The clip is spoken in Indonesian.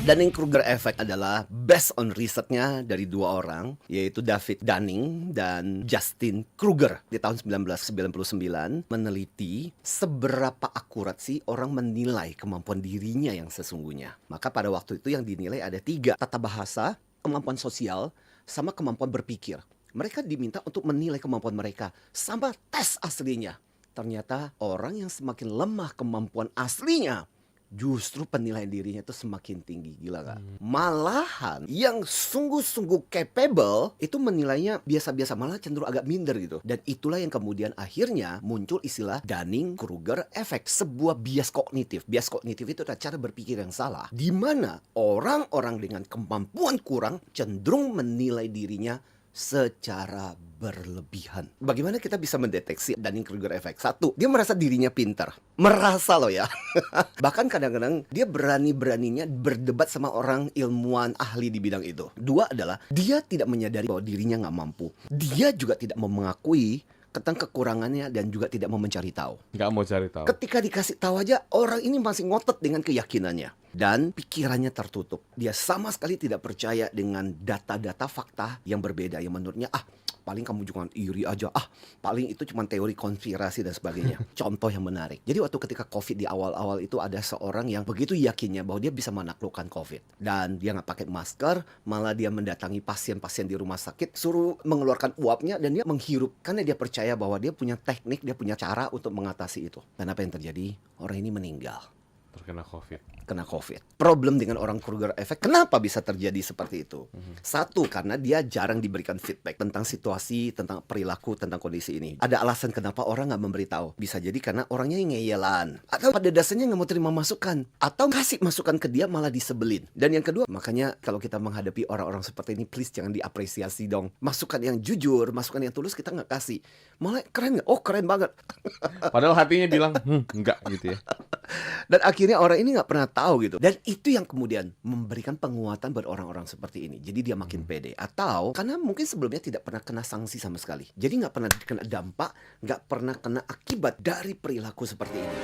Dunning-Kruger effect adalah based on risetnya dari dua orang, yaitu David Dunning dan Justin Kruger di tahun 1999 meneliti seberapa akurat sih orang menilai kemampuan dirinya yang sesungguhnya. Maka pada waktu itu yang dinilai ada 3, tata bahasa, kemampuan sosial, sama kemampuan berpikir. Mereka diminta untuk menilai kemampuan mereka sama tes aslinya. Ternyata orang yang semakin lemah kemampuan aslinya, justru penilaian dirinya itu semakin tinggi. Gila gak? Malahan yang sungguh-sungguh capable itu menilainya biasa-biasa, malah cenderung agak minder gitu. Dan itulah yang kemudian akhirnya muncul istilah Dunning-Kruger effect, sebuah bias kognitif. Bias kognitif itu adalah cara berpikir yang salah, di mana orang-orang dengan kemampuan kurang cenderung menilai dirinya secara berlebihan. Bagaimana kita bisa mendeteksi Dunning-Kruger effect? 1, dia merasa dirinya pintar. Merasa loh ya. Bahkan kadang-kadang dia berani-beraninya berdebat sama orang ilmuwan ahli di bidang itu. 2 adalah dia tidak menyadari bahwa dirinya nggak mampu. Dia juga tidak mau mengakui tentang kekurangannya dan juga tidak mau mencari tahu. Nggak mau cari tahu. Ketika dikasih tahu aja, orang ini masih ngotot dengan keyakinannya. Dan pikirannya tertutup. Dia sama sekali tidak percaya dengan data-data fakta yang berbeda. Yang menurutnya, paling kamu juga iri aja. Paling itu cuma teori konspirasi dan sebagainya. Contoh yang menarik. Jadi waktu ketika COVID di awal-awal itu ada seorang yang begitu yakinnya bahwa dia bisa menaklukkan COVID. Dan dia nggak pakai masker, malah dia mendatangi pasien-pasien di rumah sakit, suruh mengeluarkan uapnya dan dia menghirup. Karena dia percaya bahwa dia punya teknik, dia punya cara untuk mengatasi itu. Dan apa yang terjadi? Orang ini meninggal. Terkena COVID. Kena COVID. Problem dengan orang Kruger effect, kenapa bisa terjadi seperti itu? 1, karena dia jarang diberikan feedback tentang situasi, tentang perilaku, tentang kondisi ini. Ada alasan kenapa orang nggak memberitahu. Bisa jadi karena orangnya ngeyelan, atau pada dasarnya nggak mau terima masukan, atau kasih masukan ke dia malah disebelin. Dan yang kedua, makanya kalau kita menghadapi orang-orang seperti ini, please jangan diapresiasi dong. Masukan yang jujur, masukan yang tulus kita nggak kasih. Malah keren nggak? Oh keren banget. Padahal hatinya bilang, enggak gitu ya. Dan akhirnya orang ini nggak pernah tahu gitu. Dan itu yang kemudian memberikan penguatan buat orang-orang seperti ini. Jadi dia makin pede. Atau karena mungkin sebelumnya tidak pernah kena sanksi sama sekali. Jadi nggak pernah kena dampak, nggak pernah kena akibat dari perilaku seperti ini.